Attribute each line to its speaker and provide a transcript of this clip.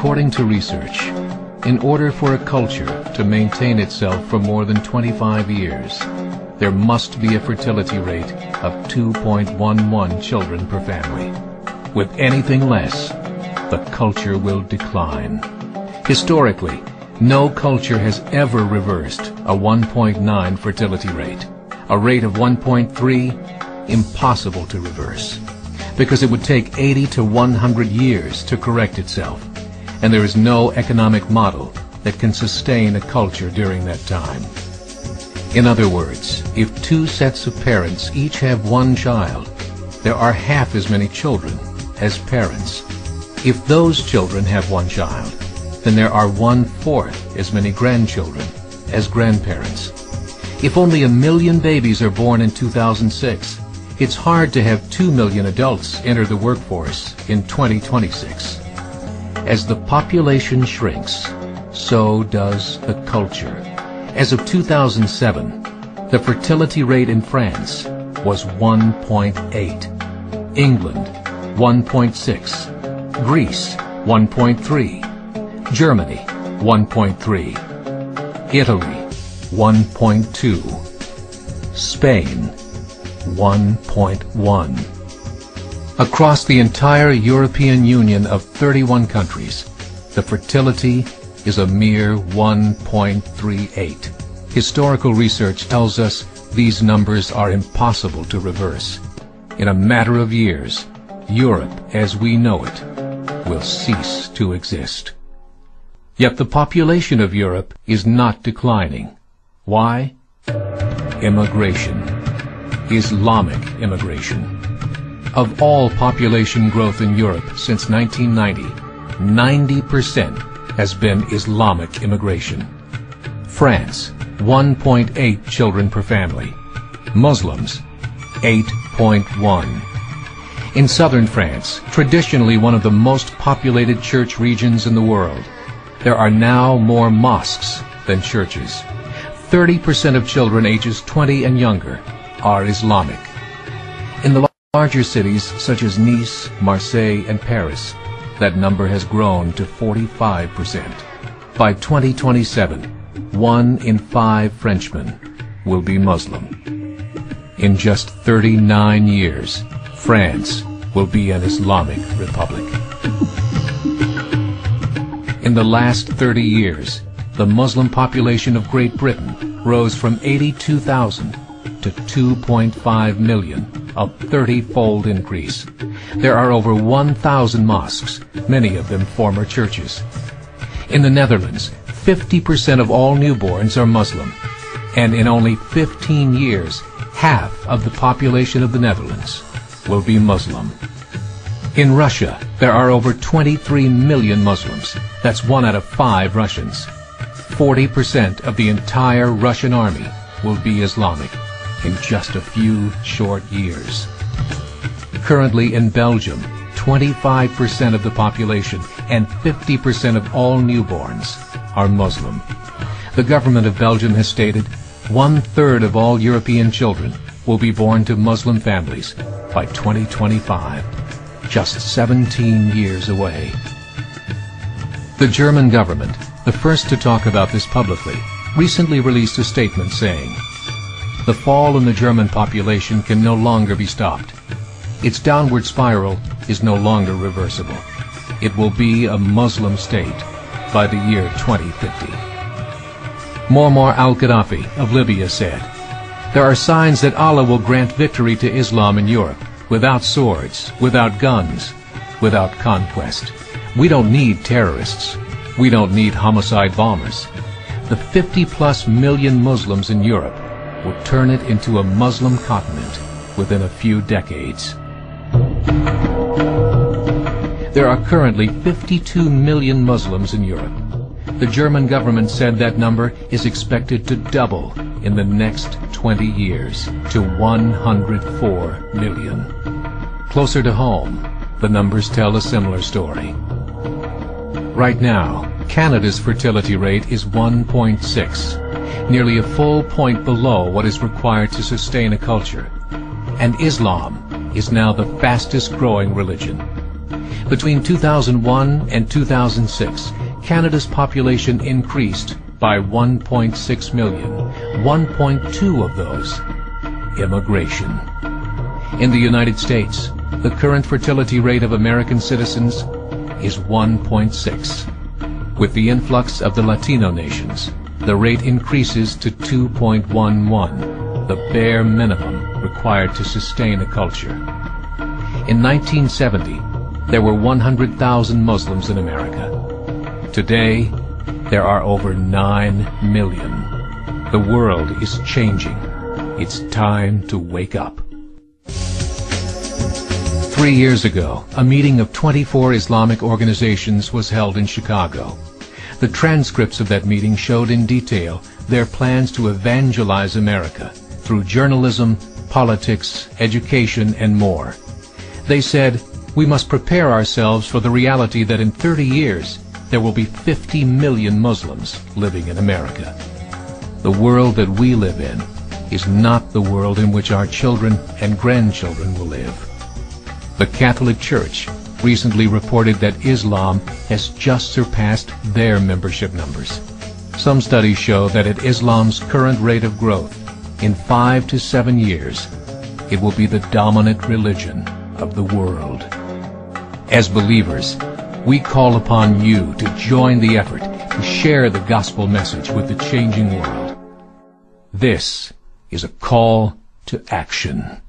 Speaker 1: According to research, in order for a culture to maintain itself for more than 25 years, there must be a fertility rate of 2.11 children per family. With anything less, the culture will decline. Historically, no culture has ever reversed a 1.9 fertility rate. A rate of 1.3, impossible to reverse, because it would take 80 to 100 years to correct itself, and there is no economic model that can sustain a culture during that time. In other words, if two sets of parents each have one child, there are half as many children as parents. If those children have one child, then there are 1/4 as many grandchildren as grandparents. If only 1 million babies are born in 2006, it's hard to have 2 million adults enter the workforce in 2026. As the population shrinks, so does the culture. As of 2007, the fertility rate in France was 1.8, England 1.6, Greece 1.3, Germany 1.3, Italy 1.2, Spain 1.1. Across the entire European Union of 31 countries, the fertility is a mere 1.38. Historical research tells us these numbers are impossible to reverse. In a matter of years, Europe as we know it will cease to exist. Yet the population of Europe is not declining. Why? Immigration. Islamic immigration. Of all population growth in Europe since 1990, 90% has been Islamic immigration. France, 1.8 children per family. Muslims, 8.1. In southern France, traditionally one of the most populated church regions in the world, there are now more mosques than churches. 30% of children ages 20 and younger are Islamic. In the larger cities such as Nice, Marseille, and Paris, that number has grown to 45%. By 2027, 1 in 5 Frenchmen will be Muslim. In just 39 years, France will be an Islamic republic. In the last 30 years, the Muslim population of Great Britain rose from 82,000 to 2.5 million, a 30-fold increase. There are over 1,000 mosques, many of them former churches. In the Netherlands, 50% of all newborns are Muslim, and in only 15 years, half of the population of the Netherlands will be Muslim. In Russia, there are over 23 million Muslims. That's 1 out of 5 Russians. 40% of the entire Russian army will be Islamic in just a few short years. Currently in Belgium, 25% of the population and 50% of all newborns are Muslim. The government of Belgium has stated 1/3 of all European children will be born to Muslim families by 2025, just 17 years away. The German government, the first to talk about this publicly, recently released a statement saying, "The fall in the German population can no longer be stopped. Its downward spiral is no longer reversible. It will be a Muslim state by the year 2050. Muammar al-Gaddafi of Libya said, "There are signs that Allah will grant victory to Islam in Europe, without swords, without guns, without conquest. We don't need terrorists. We don't need homicide bombers. The 50+ million Muslims in Europe will turn it into a Muslim continent within a few decades." There are currently 52 million Muslims in Europe. The German government said that number is expected to double in the next 20 years to 104 million. Closer to home, the numbers tell a similar story. Right now, Canada's fertility rate is 1.6, nearly a full point below what is required to sustain a culture. And Islam is now the fastest growing religion. Between 2001 and 2006, Canada's population increased by 1.6 million, 1.2 of those immigration. In the United States, the current fertility rate of American citizens is 1.6. With the influx of the Latino nations, the rate increases to 2.11, the bare minimum required to sustain a culture. In 1970, there were 100,000 Muslims in America. Today, there are over 9 million. The world is changing. It's time to wake up. 3 years ago, a meeting of 24 Islamic organizations was held in Chicago. The transcripts of that meeting showed in detail their plans to evangelize America through journalism, politics, education, and more. They said, we must prepare ourselves for the reality that in 30 years, there will be 50 million Muslims living in America. The world that we live in is not the world in which our children and grandchildren will live. The Catholic Church recently reported that Islam has just surpassed their membership numbers. Some studies show that at Islam's current rate of growth, in 5 to 7 years, it will be the dominant religion of the world. As believers, we call upon you to join the effort to share the gospel message with the changing world. This is a call to action.